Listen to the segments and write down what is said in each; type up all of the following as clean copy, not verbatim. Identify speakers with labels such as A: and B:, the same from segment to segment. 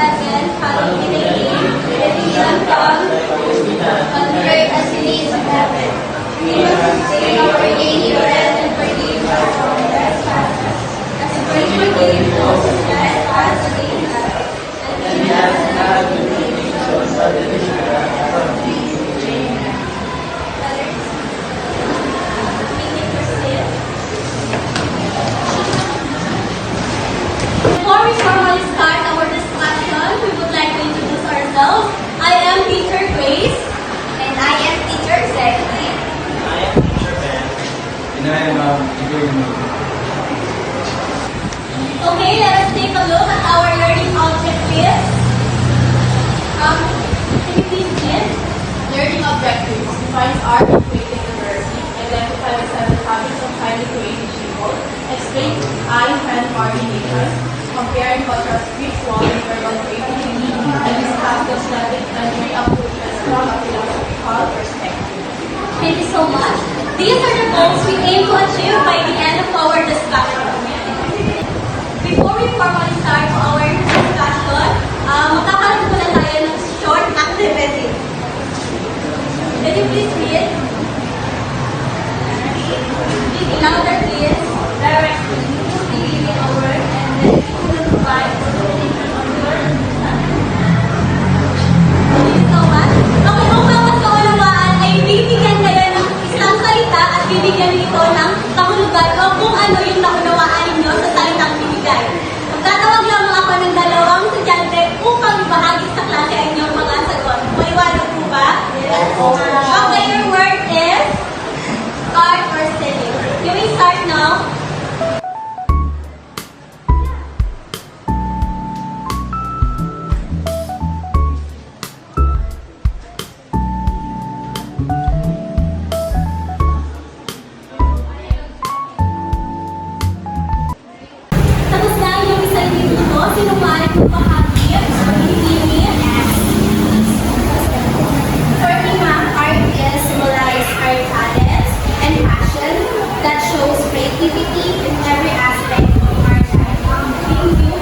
A: heaven, hallowed be thy name. Thy kingdom come, on earth as it is in heaven. Give us this day our daily bread, and forgive us our trespasses, as we forgive those who trespass against us. And lead us not into temptation, but deliver us from evil. Amen. Others, may we proceed. Before we formally start our discussion, we would like to introduce ourselves. I am Teacher Grace. And I am Teacher Zeki.
B: I am Teacher Ben.
C: And I am Teacher.
A: Okay, let us take a look at our learning objectives. Can you please begin?
D: Learning objectives defines art and creative literacy, identify the 7 habits of highly creative people, explain eye, hand coordination, comparing contrast visual and verbal creativity, and discuss the aesthetic and three approaches from a philosophical perspective.
A: Thank you so much. These are the goals we aim to achieve by the end of our discussion. Before we formally start our discussion, magkakaroon muna tayo ng short activity. Can you please read? Speak louder, please. Directly. Read a word and then you will provide information on your understanding. Thank you so much. Okay, kung bawat kaunawaan ay bibigyan kayo ng isang salita at bibigyan nito ng kahulugan o kung ano yung naunawaan ninyo sa salitang binigay. Magtatawag lamang ako ng 2 estudyante upang ibahagi sa klase ang inyong mga sagot. Maliwanag po ba? Yes. Okay, your word is art or setting. You may start now. Tapos na yung isa dito. Sino man ang bahagi? Hindi. For me, ma'am, art is symbolize our talents and passion that shows creativity in every aspect of our life.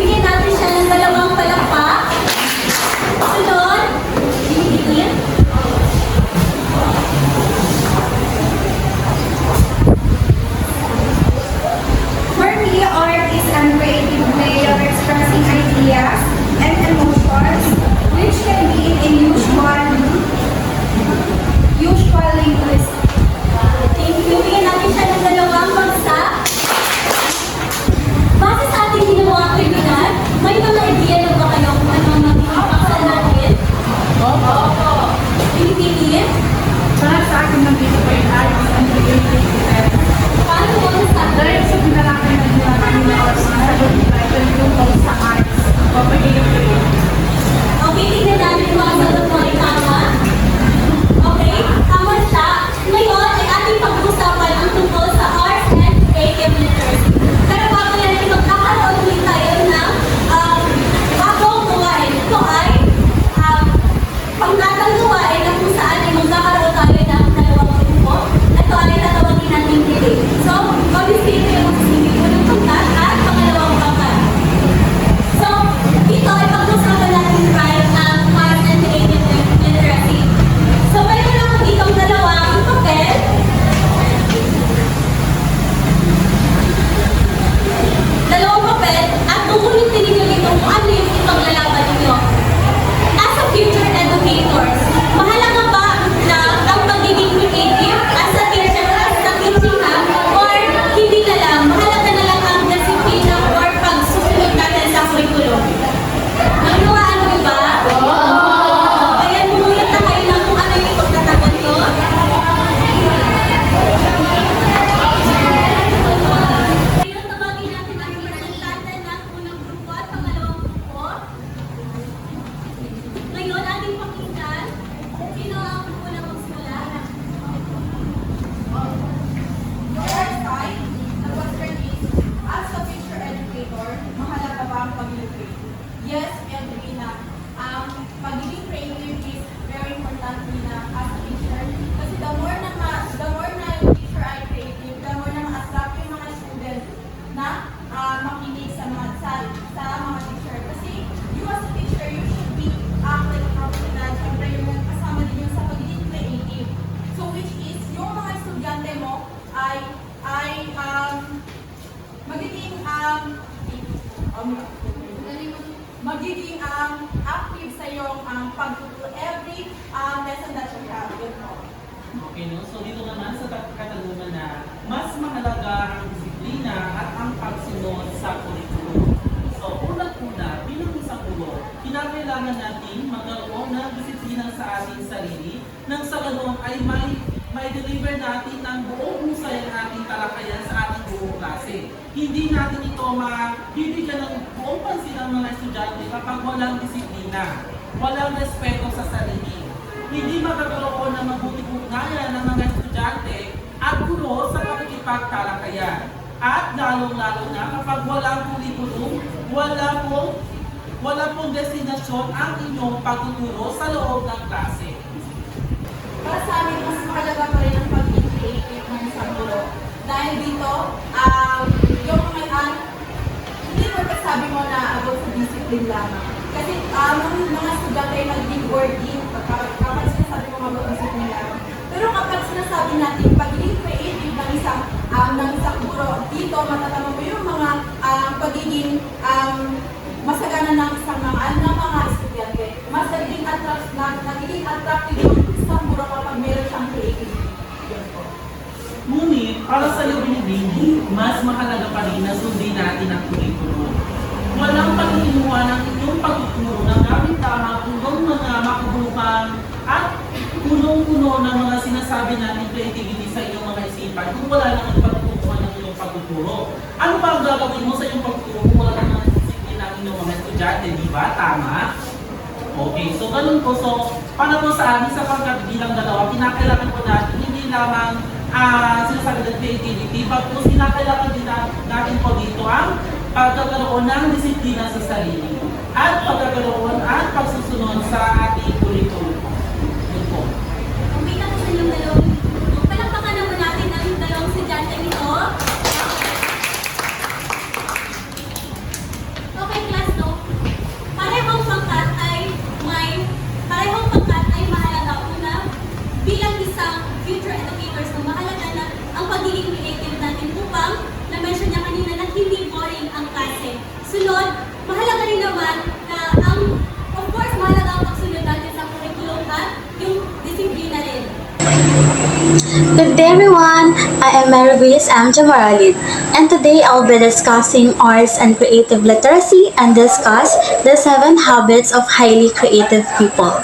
A: Bigyan natin siya ng 2 palakpak. Sunod, bibigyan. For me, art is a creative way of expressing ideas and emotions, which can be in usual language. Thank you. Bigyan natin siya ng 2 bagsak. Base sa ating ginawa kaibigan, may mga idea na ba kayo kung ano ang magiging paksa natin?
D: Opo.
A: Pilipinin?
D: Para sa akin nandito po yung arts and creative process.
A: Paano mo nasabi?
D: Dahil sa pinalaki na nila kanina or sa sagot nila, ito yung tungkol sa arts o pagiging creative.
A: Okay, tingnan natin yung mga sagot mo ay tama. Okay, tama siya. Ngayon ay ating pag-uusapan ang tungkol sa arts and creative literacy. Pero bago yan ay magkakaroon ulit tayo ng bagong gawain. Ito ay panggatang gawain na kung saan ay magkakaroon tayo ng 2 grupo. Ito ay tatawagin natin debate. So, obviously ito yung magsisigil ko ng pangkat at pangalawang pangkat. So, dito ay pag-usapan natin right ang arts and creative literacy. So, mayroon ako ditong 2 papel. 2 papel at tukulitin ninyo dito kung ano yung ipaglalaban ninyo. As a future educators, mahalaga ba na ang pagiging creative as a teacher, as a teaching or hindi na lang? Mahalaga na lang ang disiplina or pagsusunod natin sa curriculum. Nanunawaan mo ba? Kaya bumulat na kayo ng kung ano yung ipagtatagan nyo. Ngayon, tawagin natin ang representante ng unang grupo at pangalawang grupo. Ngayon, ating pakinggan. Sino ang unang magsimula?
D: Your side, the question is, as a future educator, mahalaga ba ang pagiging creative? Yes, we agree na ang pagiging creative is very important na as a teacher. Kasi the more na yung teacher ay creative, the more na ma-attract yung mga student na makinig sa mga teacher. Kasi you as a teacher, you magiging magiging active sa iyong pagtuturo every lesson that you have. Yun po.
B: Okay, no? So dito naman sa katanungan na mas mahalaga ang disiplina at ang pagsunod sa kurikulum. So unang-una, bilang isang guro, kinakailangan natin magkaroon ng disiplina sa ating sarili nang sa ganoon ay may deliver natin ng buong husay ang ating talakayan sa ating buong klase. Hindi natin ito mabibigyan ng buong pansin ng mga estudyante kapag walang disiplina, walang respeto sa sarili. Hindi magkakaroon ng mabuting ugnayan ng mga estudyante at guro sa pakikipagtalakayan. At lalong-lalo na kapag walang kurikulum, wala pong destinasyon ang inyong pagtuturo sa loob ng klase.
D: Para sa amin, mas mahalaga pa rin ang pagiging creative ng isang guro. Dahil dito, yung hindi mo sabi mo na about sa discipline lamang. Kasi mga estudyante ay naging wording kapag sinasabi mo about discipline lamang. Pero kapag sinasabi natin pagiging creative ng isang guro, dito matatama mo yung mga pagiging masagana ng mga estudyante. Mas nagiging attractive yung isang guro kapag meron siyang creative. Yun po.
B: Ngunit, para sa iyo binibini, mas mahalaga pa rin na sundin natin ang kurikulum. Walang paghihimuha ng inyong pagtuturo ng gamit tama kung mga makabukang at punong-puno ng mga sinasabi natin creativity sa inyong mga isipan kung wala lang ang pagtutuhan ng inyong pagtuturo. Ano ba ang gagawin mo sa inyong pagtuturo kung wala lang ang disiplin ng inyong mga estudyante, di ba? Tama? Okay, so ganun po. So, para po sa amin sa pagkabilang dalawa, kinakailangan po natin hindi lamang sinasabi ng creativity, pagkos kinakailangan din natin po dito ang pagkakaroon ng disiplina sa sarili at pagkakaroon at pagsusunod sa ating kurikulum. Yun po.
A: Okay na po sa inyong dalawang. Palakpakan naman natin ang dalawang estudyante nito. Okay, class, no? Parehong pangkat ay mahalaga. Una, bilang isang future educators, no, mahalaga na ang pagiging creative natin upang na-mention niya kanina na hindi boring ang klase. Sunod, mahalaga rin naman na of course, mahalaga ang pagsunod natin sa curriculum at yung disiplina rin.
E: Good day everyone, I am Marygrace M. Jamaralid, and today I'll be discussing arts and creative literacy and discuss the 7 habits of highly creative people.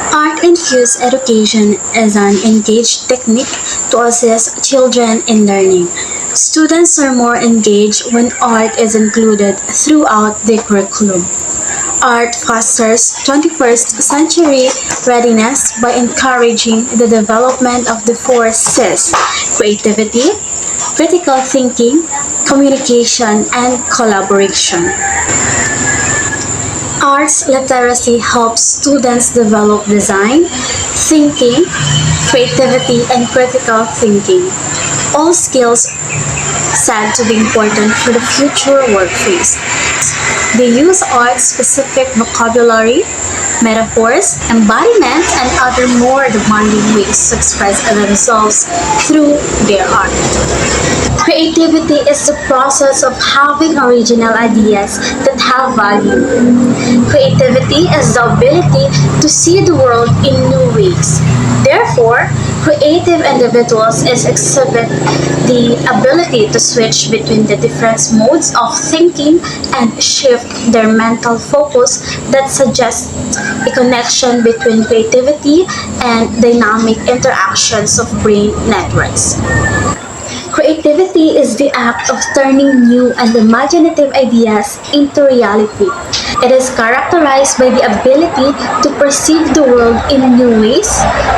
E: Art-infused education is an engaged technique to assist children in learning. Students are more engaged when art is included throughout the curriculum. Art fosters 21st century readiness by encouraging the development of the 4 Cs: creativity, critical thinking, communication, and collaboration. Arts literacy helps students develop design, thinking, creativity, and critical thinking. All skills said to be important for the future workplace. They use art-specific vocabulary, metaphors, embodiments, and other more demanding ways to express themselves through their art. Creativity is the process of having original ideas that have value. Creativity is the ability to see the world in new ways. Therefore, creative individuals exhibit the ability to switch between the different modes of thinking and shift their mental focus that suggests a connection between creativity and dynamic interactions of brain networks. Creativity is the act of turning new and imaginative ideas into reality. It is characterized by the ability to perceive the world in new ways,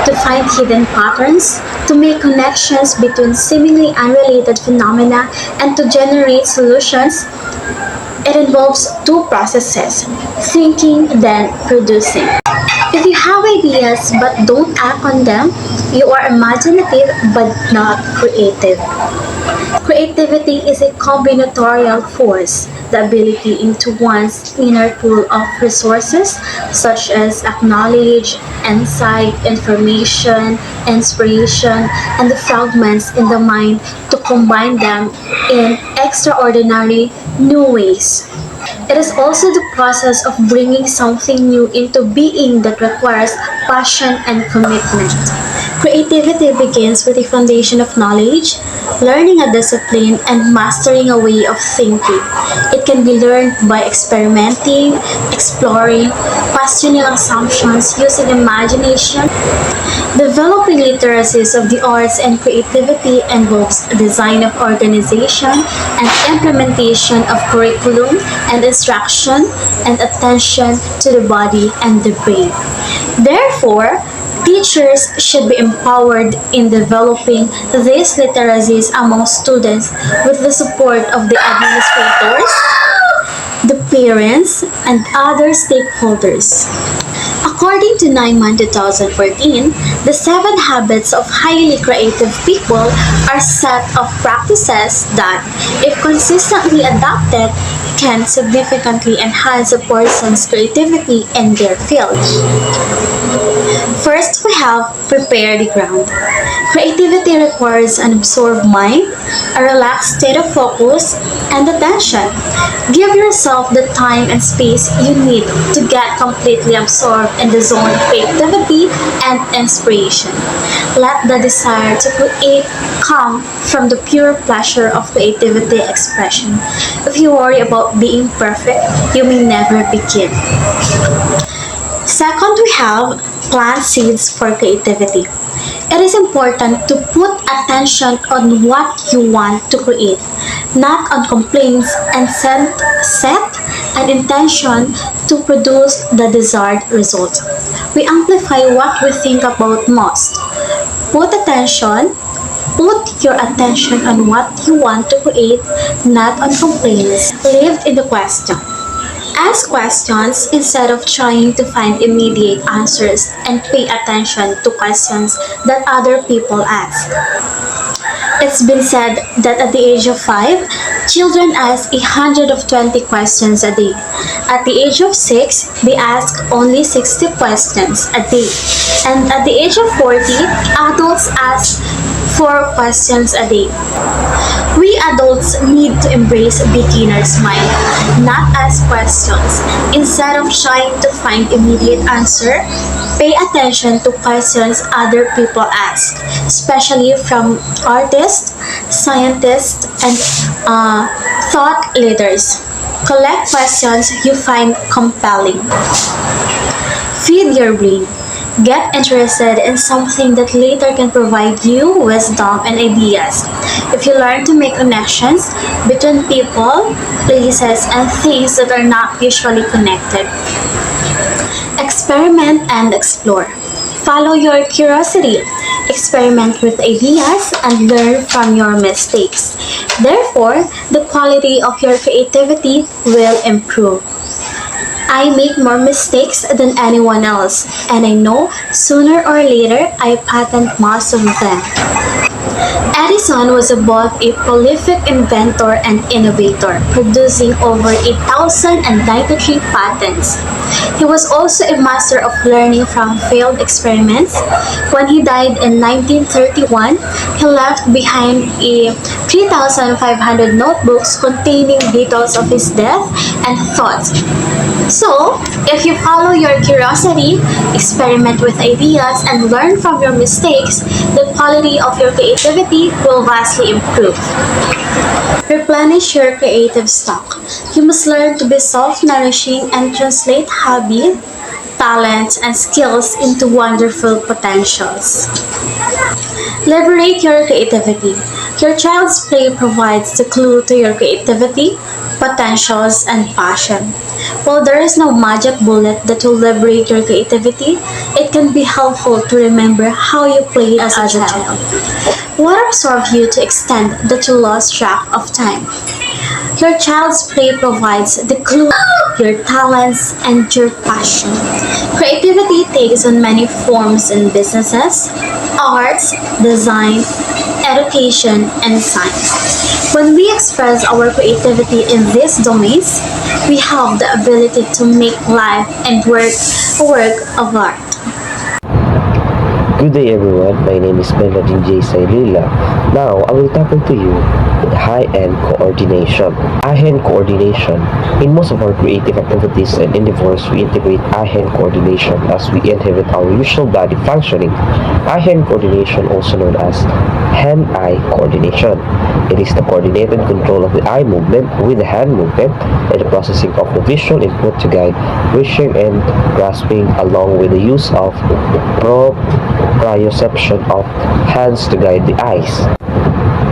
E: to find hidden patterns, to make connections between seemingly unrelated phenomena, and to generate solutions. It involves 2 processes: thinking, then producing. If you have ideas but don't act on them, you are imaginative but not creative. Creativity is a combinatorial force, the ability into one's inner pool of resources such as knowledge, insight, information, inspiration, and the fragments in the mind to combine them in extraordinary new ways. It is also the process of bringing something new into being that requires passion and commitment. Creativity begins with a foundation of knowledge, learning a discipline, and mastering a way of thinking. It can be learned by experimenting, exploring, questioning assumptions, using imagination. Developing literacies of the arts and creativity involves design of organization and implementation of curriculum and instruction and attention to the body and the brain. Therefore, teachers should be empowered in developing these literacies among students with the support of the administrators, the parents, and other stakeholders. According to Nyman 2014, the 7 habits of highly creative people are a set of practices that, if consistently adopted, can significantly enhance a person's creativity in their field. First, we have prepare the ground. Creativity requires an absorbed mind, a relaxed state of focus, and attention. Give yourself the time and space you need to get completely absorbed in the zone of creativity and inspiration. Let the desire to create come from the pure pleasure of creativity expression. If you worry about being perfect, you may never begin. Second, we have plant seeds for creativity. It is important to put attention on what you want to create, not on complaints, and set an intention to produce the desired result. We amplify what we think about most. Put your attention on what you want to create, not on complaints. Live in the question. Ask questions instead of trying to find immediate answers, and pay attention to questions that other people ask. It's been said that at the age of 5, children ask 120 questions a day. At the age of 6, they ask only 60 questions a day. And at the age of 40, adults ask 4 questions a day. We adults need to embrace beginner's mind, not ask questions. Instead of trying to find immediate answer, pay attention to questions other people ask, especially from artists, scientists, and thought leaders. Collect questions you find compelling. Feed your brain. Get interested in something that later can provide you wisdom and ideas. If you learn to make connections between people, places, and things that are not usually connected. Experiment and explore. Follow your curiosity. Experiment with ideas and learn from your mistakes. Therefore, the quality of your creativity will improve. I make more mistakes than anyone else, and I know sooner or later I patent most of them. Edison was both a prolific inventor and innovator, producing over 1,093 patents. He was also a master of learning from failed experiments. When he died in 1931, he left behind a 3,500 notebooks containing details of his death and thoughts. So, if you follow your curiosity, experiment with ideas, and learn from your mistakes, the quality of your creativity will vastly improve. Replenish your creative stock. You must learn to be self-nourishing and translate hobby, talents, and skills into wonderful potentials. Liberate your creativity. Your child's play provides the clue to your creativity, potentials, and passion. While there is no magic bullet that will liberate your creativity, it can be helpful to remember how you played as a child. What absorbed you to extent that you lost track of time? Your child's play provides the clue, your talents, and your passion. Creativity takes on many forms in businesses, arts, design, education, and science. When we express our creativity in these domains, we have the ability to make life and work a work of art.
F: Good day everyone, my name is Benjamin J. Sailila. Now, I will tackle to you with high-end coordination. Eye-hand coordination. In most of our creative activities and endeavors, we integrate eye-hand coordination as we inhibit our usual body functioning. Eye-hand coordination, also known as hand-eye coordination. It is the coordinated control of the eye movement with the hand movement and the processing of the visual input to guide reaching and grasping along with the use of proprioception of hands to guide the eyes.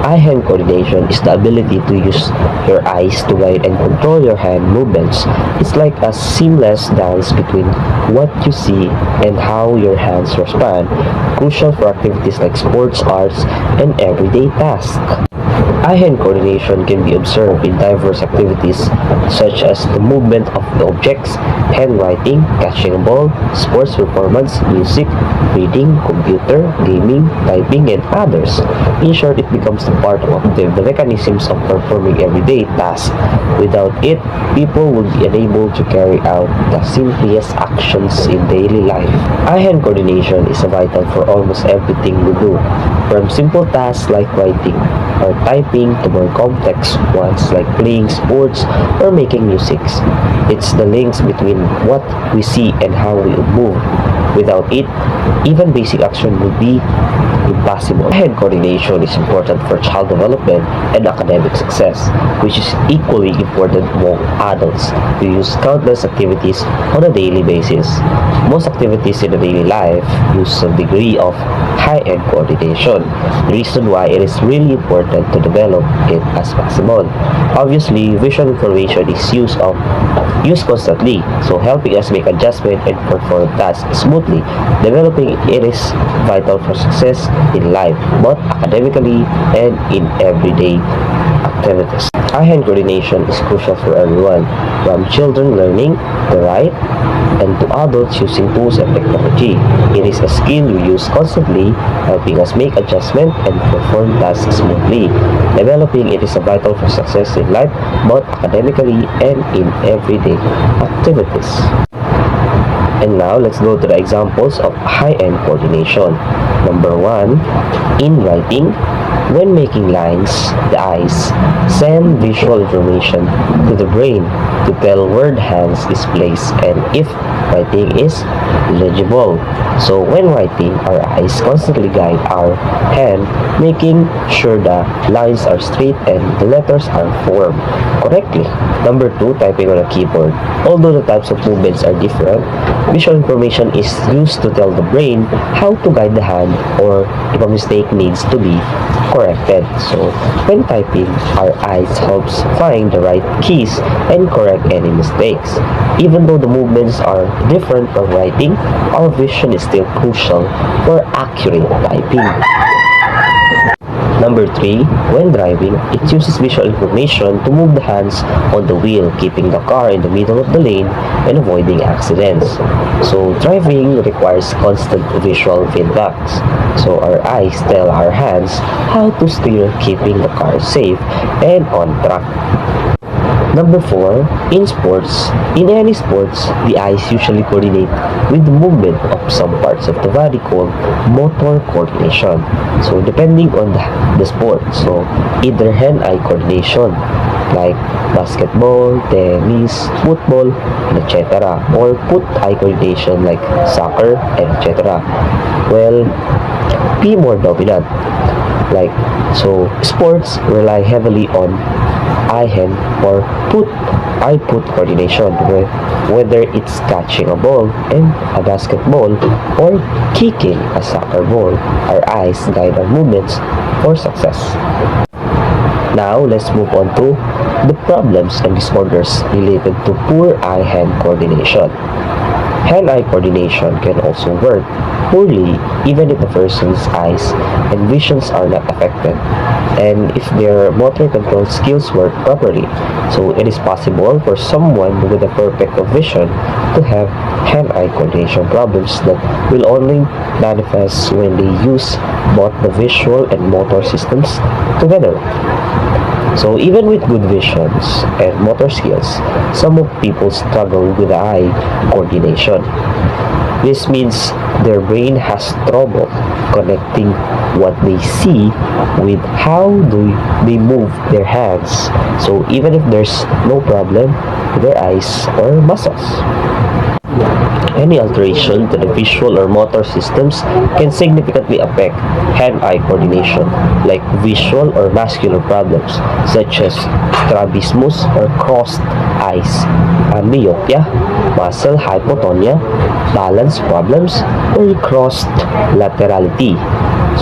F: Eye-hand coordination is the ability to use your eyes to guide and control your hand movements. It's like a seamless dance between what you see and how your hands respond, crucial for activities like sports, arts, and everyday tasks. Eye-hand coordination can be observed in diverse activities such as the movement of the objects, handwriting, catching a ball, sports performance, music, reading, computer, gaming, typing, and others. In short, it becomes a part of the mechanisms of performing everyday tasks. Without it, people would be unable to carry out the simplest actions in daily life. Eye-hand coordination is vital for almost everything we do, from simple tasks like writing or typing to more complex ones like playing sports or making music. It's the links between what we see and how we move. Without it, even basic action would be impossible. Hand coordination is important for child development and academic success, which is equally important among adults who use countless activities on a daily basis. Most activities in a daily life use some degree of high-end coordination. The reason why it is really important to develop it as possible. Obviously, visual information is used constantly, so helping us make adjustment and perform tasks smoothly. Developing it is vital for success in life, both academically and in everyday activities. Eye-hand coordination is crucial for everyone, from children learning to write and to adults using tools and technology. It is a skill we use constantly, helping us make adjustment and perform tasks smoothly. Developing it is vital for success in life, both academically and in everyday activities. And now, let's go to the examples of high-end coordination. Number 1, in writing. When making lines, the eyes send visual information to the brain to tell where the hands is placed and if writing is legible. So when writing, our eyes constantly guide our hand, making sure the lines are straight and the letters are formed correctly. Number 2, typing on a keyboard. Although the types of movements are different, visual information is used to tell the brain how to guide the hand or if a mistake needs to be corrected. So when typing, our eyes helps find the right keys and correct any mistakes. Even though the movements are different from writing, our vision is still crucial for accurate typing. Number 3, when driving, it uses visual information to move the hands on the wheel, keeping the car in the middle of the lane and avoiding accidents. So driving requires constant visual feedback. So our eyes tell our hands how to steer, keeping the car safe and on track. Number 4, in sports. In any sports, the eyes usually coordinate with the movement of some parts of the body called motor coordination. So depending on the sport, so either hand-eye coordination like basketball, tennis, football, etc. or foot-eye coordination like soccer, etc. Well, be more dominant. Like, so sports rely heavily on eye-hand or eye-foot coordination, whether it's catching a ball in a basketball or kicking a soccer ball. Our eyes guide our movements for success. Now, let's move on to the problems and disorders related to poor eye-hand coordination. Hand-eye coordination can also work poorly even if the person's eyes and visions are not affected, and if their motor control skills work properly. So it is possible for someone with a perfect vision to have hand-eye coordination problems that will only manifest when they use both the visual and motor systems together. So even with good visions and motor skills, some of people struggle with eye coordination. This means their brain has trouble connecting what they see with how they move their hands. So even if there's no problem with their eyes or muscles. Any alteration to the visual or motor systems can significantly affect hand-eye coordination, like visual or muscular problems such as strabismus or crossed eyes, myopia, muscle hypotonia, balance problems, or crossed laterality.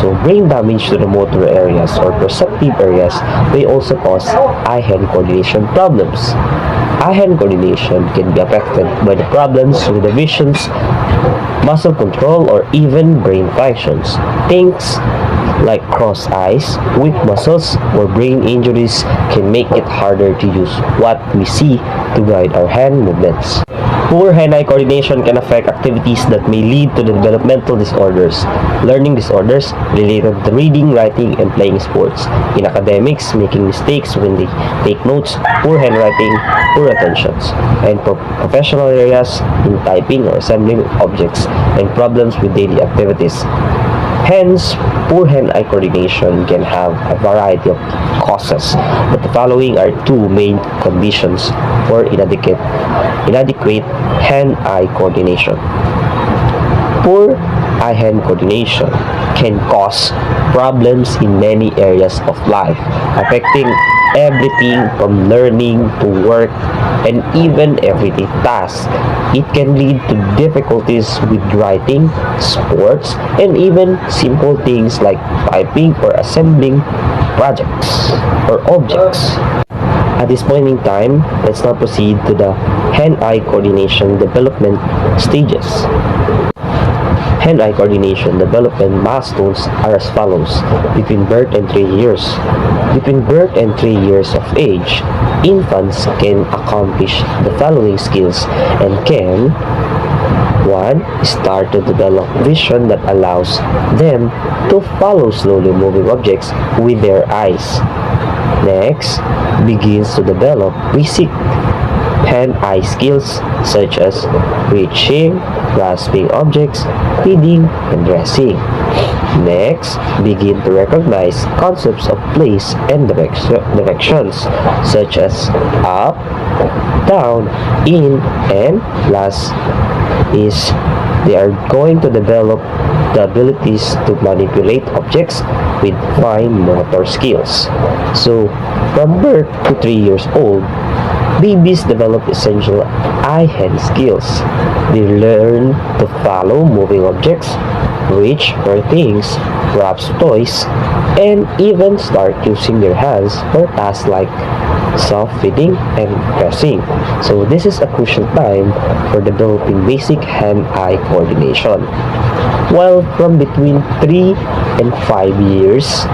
F: So brain damage to the motor areas or perceptive areas may also cause eye-hand coordination problems. Eye-hand coordination can be affected by the problems with the visions, muscle control, or even brain functions. Things like crossed eyes, weak muscles, or brain injuries can make it harder to use what we see to guide our hand movements. Poor hand-eye coordination can affect activities that may lead to developmental disorders, learning disorders related to reading, writing, and playing sports. In academics, making mistakes when they take notes, poor handwriting, poor attentions, and professional areas in typing or assembling objects, and problems with daily activities. Hence, poor hand-eye coordination can have a variety of causes, but the following are two main conditions for inadequate hand-eye coordination. Poor eye-hand coordination can cause problems in many areas of life, affecting everything from learning to work and even everyday tasks. It can lead to difficulties with writing, sports, and even simple things like typing or assembling projects or objects. At this point in time, let's now proceed to the hand-eye coordination development stages. Hand-eye coordination development milestones are as follows. Between birth and 3 years. Between birth and 3 years of age, infants can accomplish the following skills and can 1. Start to develop vision that allows them to follow slowly moving objects with their eyes. Next, begins to develop basic hand-eye skills such as reaching, grasping objects, feeding, and dressing. Next, begin to recognize concepts of place and directions such as up, down, in, and last is they are going to develop the abilities to manipulate objects with fine motor skills. So, from birth to 3 years old, babies develop essential eye-hand skills. They learn to follow moving objects, reach for things, grasp toys, and even start using their hands for tasks like soft-feeding and dressing. So this is a crucial time for developing basic hand-eye coordination. While from between 3 and 5 years,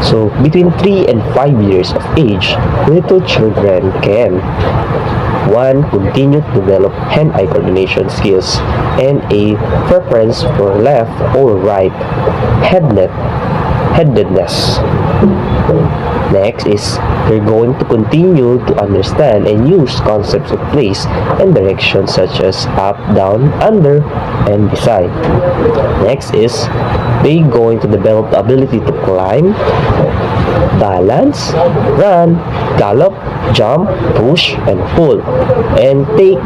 F: so between 3 and 5 years of age, little children can 1. Continue to develop hand-eye coordination skills and a preference for left or right headedness. Next is they're going to continue to understand and use concepts of place and direction such as up, down, under, and beside. Next is they're going to develop the ability to climb, balance, run, gallop, jump, push, and pull, and take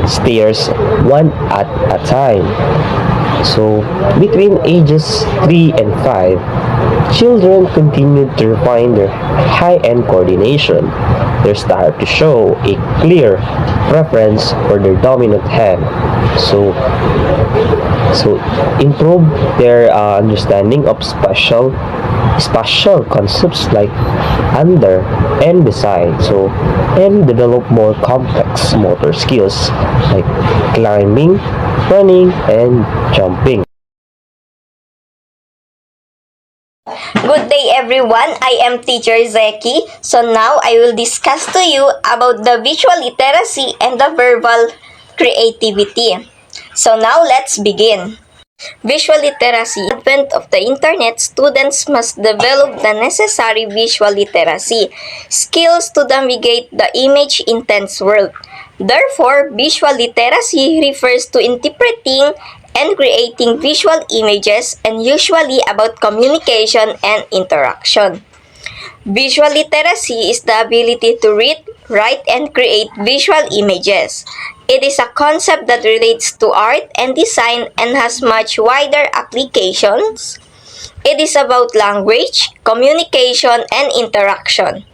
F: stairs one at a time. So, between ages 3 and 5, children continue to refine their high-end coordination. They start to show a clear preference for their dominant hand. So improve their understanding of spatial concepts like under and beside. So, and develop more complex motor skills like climbing, running, and jumping.
G: Good day everyone, I am teacher Zeki. So now I will discuss to you about the visual literacy and the verbal creativity. So now let's begin. Visual literacy. Advent of the internet, students must develop the necessary visual literacy skills to navigate the image-intense world. Therefore, visual literacy refers to interpreting and creating visual images and usually about communication and interaction. Visual literacy is the ability to read, write, and create visual images. It is a concept that relates to art and design and has much wider applications. It is about language, communication, and interaction.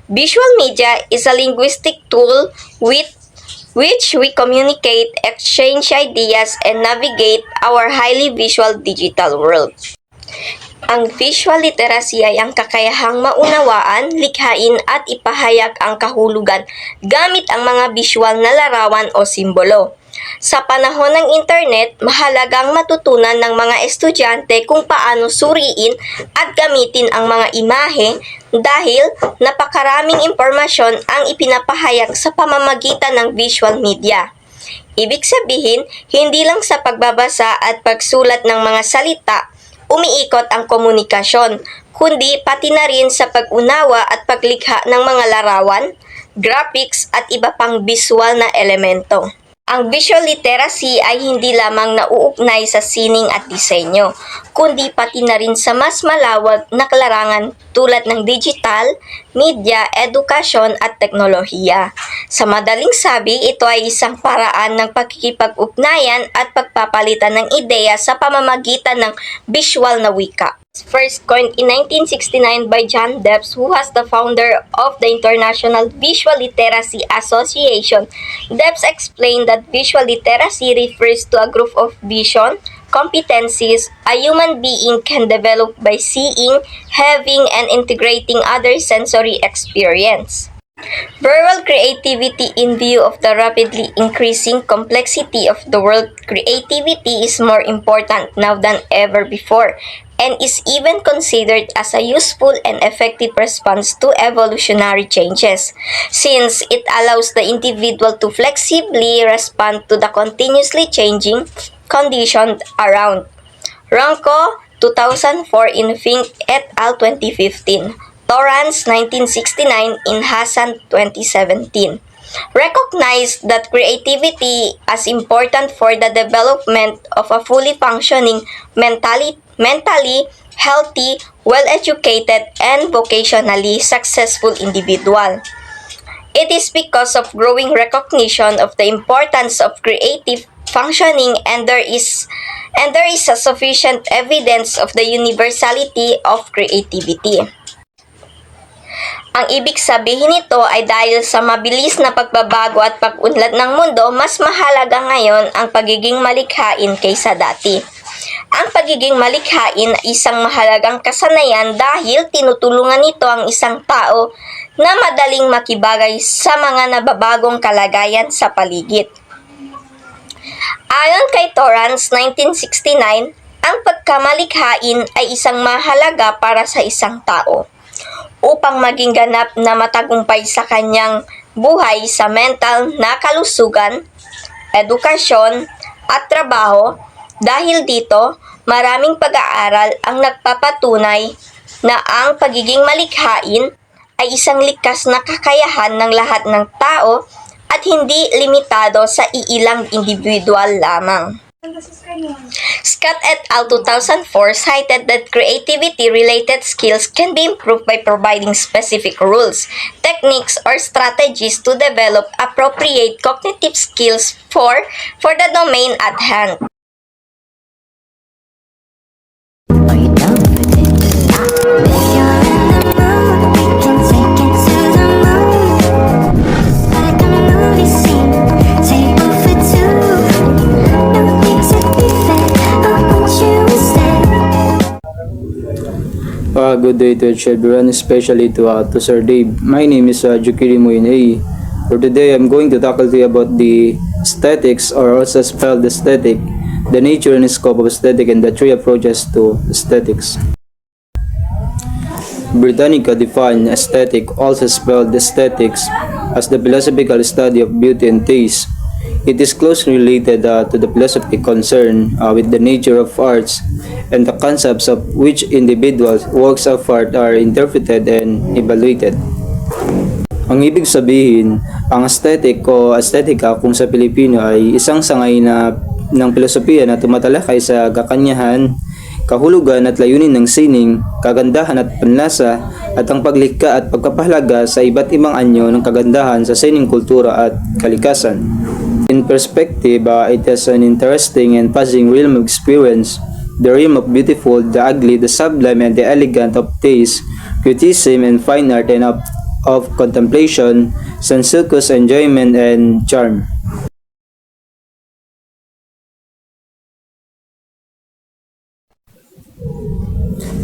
G: Visual media is a linguistic tool with which we communicate, exchange ideas, and navigate our highly visual digital world. Ang visual literacy ay ang kakayahang maunawaan, likhain at ipahayag ang kahulugan gamit ang mga visual na larawan o simbolo. Sa panahon ng internet, mahalagang matutunan ng mga estudyante kung paano suriin at gamitin ang mga imahe dahil napakaraming impormasyon ang ipinapahayag sa pamamagitan ng visual media. Ibig sabihin, hindi lang sa pagbabasa at pagsulat ng mga salita, umiikot ang komunikasyon, kundi pati na rin sa pag-unawa at paglikha ng mga larawan, graphics at iba pang visual na elemento. Ang visual literacy ay hindi lamang nauugnay sa sining at disenyo, kundi pati na rin sa mas malawak na larangan tulad ng digital, media, edukasyon at teknolohiya. Sa madaling sabi, ito ay isang paraan ng pagkikipag-ugnayan at pagpapalitan ng ideya sa pamamagitan ng visual na wika. First coined in 1969 by John Debs, who was the founder of the International Visual Literacy Association. Debs explained that visual literacy refers to a group of vision competencies a human being can develop by seeing, having, and integrating other sensory experience. Verbal creativity. In view of the rapidly increasing complexity of the world, creativity is more important now than ever before and is even considered as a useful and effective response to evolutionary changes, since it allows the individual to flexibly respond to the continuously changing conditions around. Ranco, 2004 in Fink et al. 2015. Torrance, 1969 in Hassan, 2017. Recognize that creativity as important for the development of a fully functioning, mentally healthy, well-educated, and vocationally successful individual. It is because of growing recognition of the importance of creative functioning and there is a sufficient evidence of the universality of creativity. Ang ibig sabihin nito ay dahil sa mabilis na pagbabago at pag-unlad ng mundo, mas mahalaga ngayon ang pagiging malikhain kaysa dati. Ang pagiging malikhain ay isang mahalagang kasanayan dahil tinutulungan nito ang isang tao na madaling makibagay sa mga nababagong kalagayan sa paligid. Ayon kay Torrance, 1969, ang pagkamalikhain ay isang mahalaga para sa isang tao upang maging ganap na matagumpay sa kanyang buhay sa mental na kalusugan, edukasyon, at trabaho. Dahil dito, maraming pag-aaral ang nagpapatunay na ang pagiging malikhain ay isang likas na kakayahan ng lahat ng tao at hindi limitado sa iilang individual lamang. Scott et al. 2004 cited that creativity-related skills can be improved by providing specific rules, techniques, or strategies to develop appropriate cognitive skills for the domain at hand.
H: Good day to everyone, especially to Sir Dave. My name is Jukiri Moyinei. For today, I'm going to tackle to you about the aesthetics, or also spelled aesthetic, the nature and scope of aesthetic, and the three approaches to aesthetics. Britannica defined aesthetic, also spelled aesthetics, as the philosophical study of beauty and taste. It is closely related to the philosophy concerned with the nature of arts and the concepts of which individuals' works of art are interpreted and evaluated. Ang ibig sabihin, ang aesthetic o aesthetica kung sa Pilipino ay isang sangay ng filosofiya na tumatalakay sa kakanyahan, kahulugan at layunin ng sining, kagandahan at panlasa, at ang paglikha at pagpapahalaga sa iba't ibang anyo ng kagandahan sa sining kultura at kalikasan. In perspective, it is an interesting and puzzling realm of experience, the realm of beautiful, the ugly, the sublime, and the elegant, of taste, criticism, and fine art, and of contemplation, sensuous enjoyment, and charm.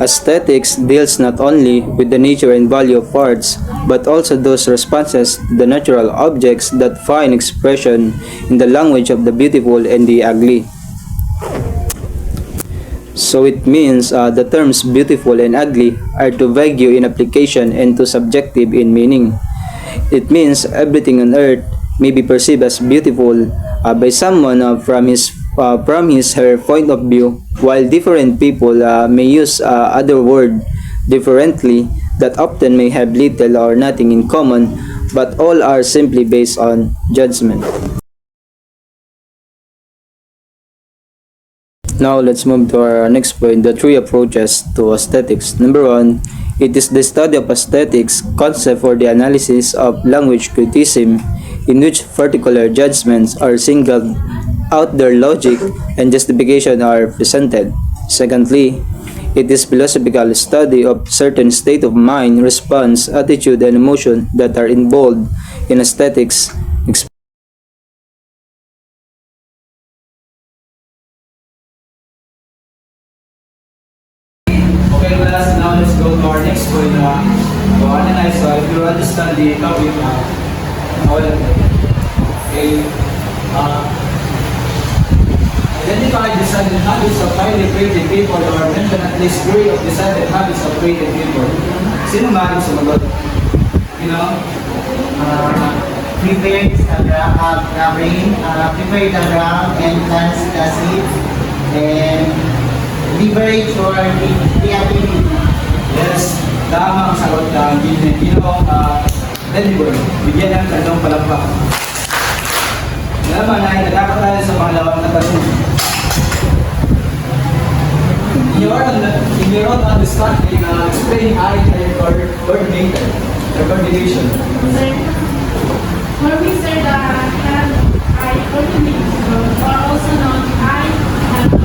H: Aesthetics deals not only with the nature and value of arts, but also those responses to the natural objects that find expression in the language of the beautiful and the ugly. So it means the terms beautiful and ugly are too vague in application and too subjective in meaning. It means everything on earth may be perceived as beautiful by someone from his her point of view, while different people may use other word differently that often may have little or nothing in common, but all are simply based on judgment. Now let's move to our next point, the three approaches to aesthetics. Number 1, it is the study of aesthetics, concept for the analysis of language criticism, in which particular judgments are singled out, their logic and justification are presented. Secondly, it is philosophical study of certain state of mind, response, attitude, and emotion that are involved in aesthetics.
C: Okay, class, now let's go to our next point. To analyze, if you understand the topic, okay, identify decided habits of highly creative people, or mention at least 3 of decided habits of creative people. Sino maaaring sumagot? You know?
I: Prepare the brain, prepare the ground and plant the seeds, and liberate your creativity.
C: Yes, tama ang sagot ng you know, deliver. Bigyan ng kanyang palakpak. Naman ay nagkakot tayo sa pangalawang na tanong. In your own understanding, explain coordination.
D: When we say the hand-eye coordination, or also known eye-hand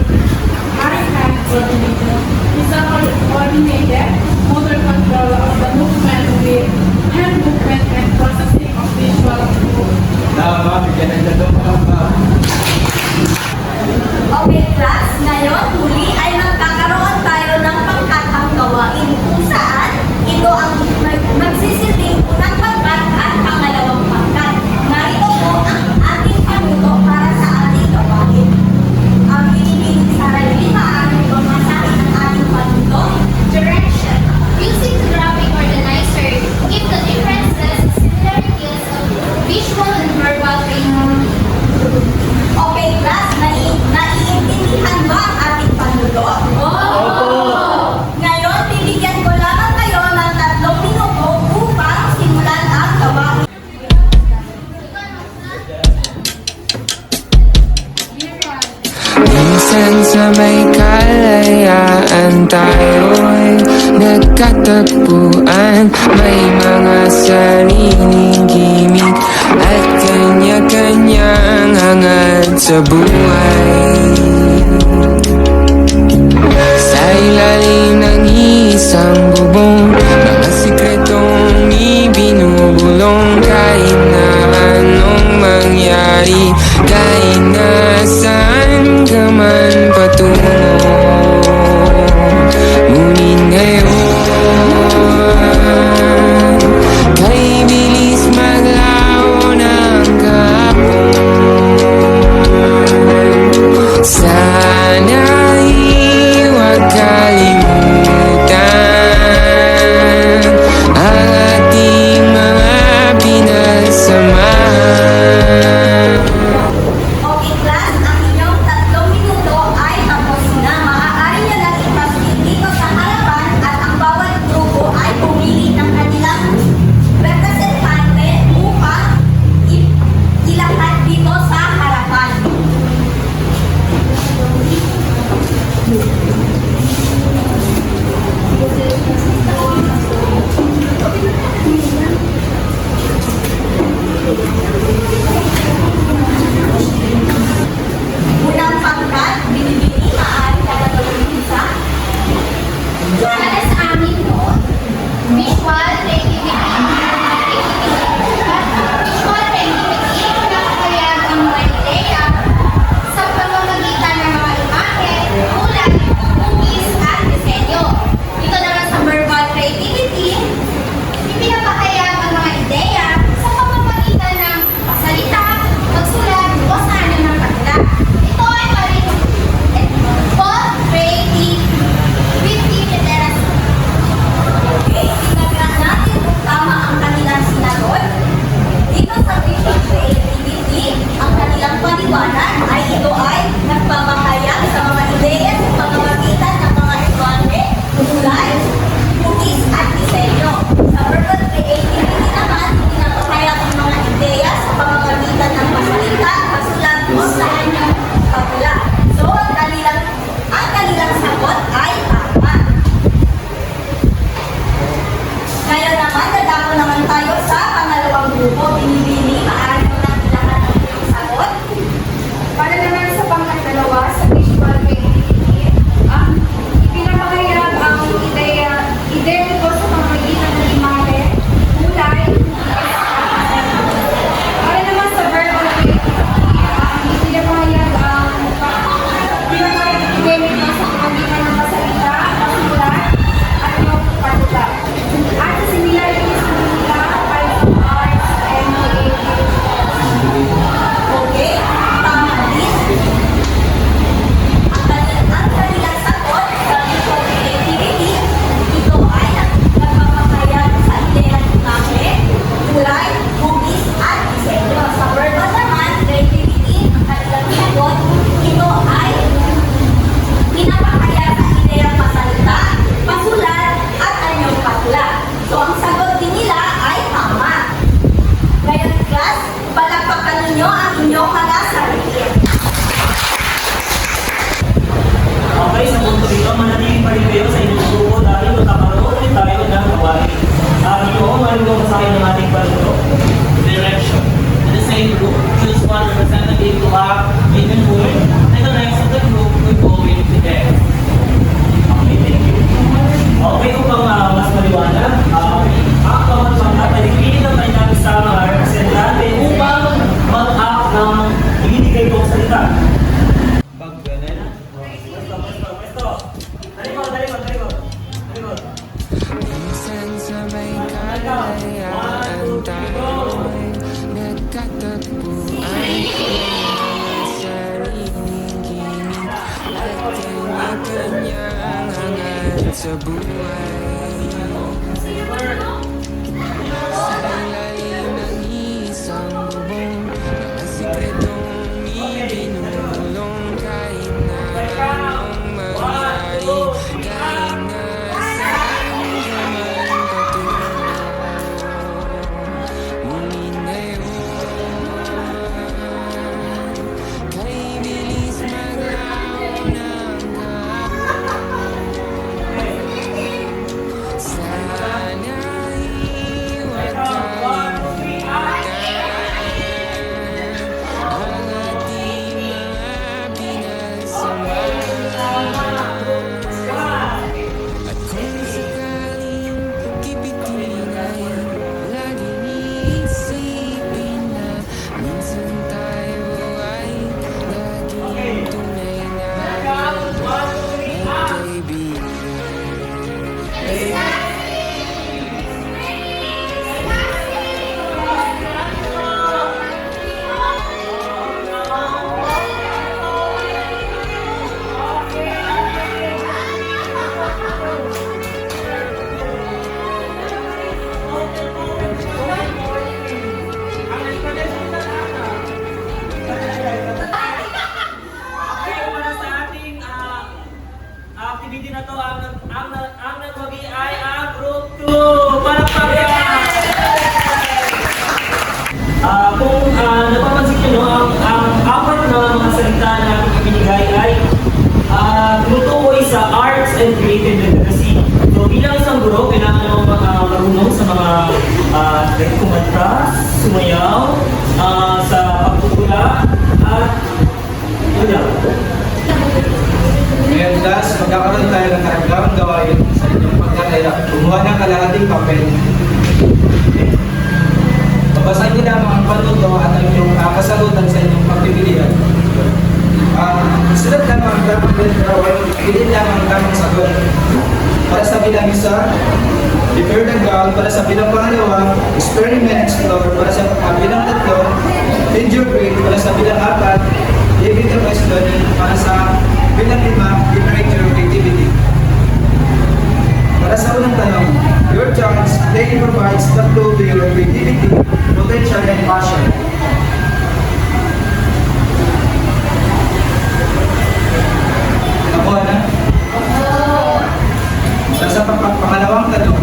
D: coordination, is a coordinated motor control of the movement with hand movement and processing of visual input.
C: Tama, bigyan ng kanyang palakpak.
A: Okay, class. Ngayon, huli ay magkakaroon tayo ng pangkatang gawain kung saan ito ang magsisilbing unang pangkat at pangalawang pangkat. Narito po ang ating panuto para sa ating gawain. Ang binibining sa review, maaaring pamasahin ang ating panuto.
J: Direction. Using the graphic organizer, give the differences, similarities of visual and verbal training.
A: Okay, class. Naiintindihan ba ang ating panuto? Ngayon, bibigyan ko lamang kayo ng 3 minuto upang simulan ang gawain.
K: Minsan sa may kalayaan tayo'y nagkatagpuan. May mga sariling gimmick at kanya-kanyang hangad sa buhay. Sa ilalim ng isang bubong, mga sikretong ibinubulong. Kahit na anong mangyari, kahit na saan ka man patungo, ngunit ngayon, kay bilis maglaon ang kahapon. Minsan sabay kalayaan tayo'y nagkatagpuan sa sariling gimmick at kanya-kanyang hangat sa buhay. Sa ilalim ng isang bubong, mga sikretong ibinulong kahit na anong mangyari, kahit na saan ka man patungo. Ngunit ngayon, kay bilis maglaho ng sana iwag kalimutan ang ating mga pinagsamahan. At kung sakaling kibitin ay laging iisipin na minsan tayo ay laging tunay na magkaibigan.
B: Okay, para sa ating activity na to, ang nagwagi ay ang group 2. Para kung napapansin nyo, ang apat na mga salita na ating ibinigay ay tumutukoy sa arts and creative literacy. So bilang isang guro, kailangan mo marunong sa mga kumanta, sumayaw, sa pagtutula, at yun lang.
C: Ngayon class, magkakaroon tayo ng karagdagang gawain sa inyong pagkakaya. Kumuha ng kalahating papel. Babasahin niyo lamang ang panuto at ang inyong kasagutan sa inyong pagpipilian. Sulat lamang ang tamang literal, pilin lamang ang tamang sagot. Para sa bilang isa, prepare the ground. Para sa bilang pangalawa, experiment, explore. Para sa bilang tatlo, change your grade. Para sa bilang apat, living the best learning. Para sa bilang lima, liberate your creativity. Para sa unang tanong, your chance, play provides the clue to your creativity, potential, and passion. Nakuha na? Sa pangalawang tanong,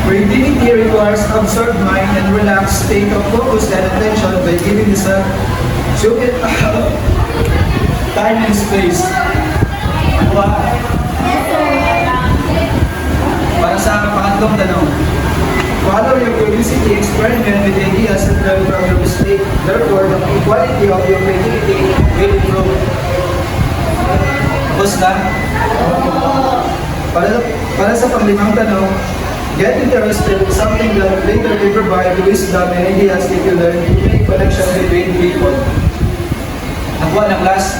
C: creativity requires absorbed mind and relaxed state of focus and attention by giving the subject time and space. Nakuha? Para sa pangatlong tanong, follow your curiosity, experiment with ideas and learn from your mistake. Therefore, the quality of your creativity will improve. Tapos na? Para sa panglimang tanong, get interested in something that later will provide wisdom and ideas if you learn to make connection between people. Nakuha ng class?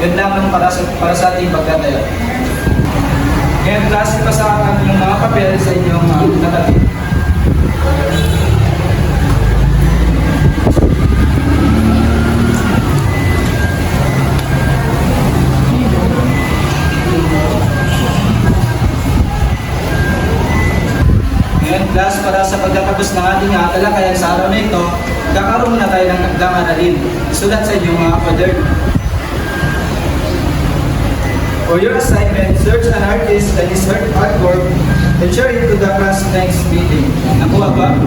C: Yun lamang para sa ating pagkataya. Ngayon, class, ipasakan yung mga papel sa inyong katabi. Ngayon, class, para sa pagtatapos ng ating talakayan sa araw na ito, kakaroon muna tayo ng hagdangan na rin. Sulat sa inyong mga kwaderno. For your assignment, search an artist that is her artwork and share it to the class next meeting. Nakuha ba?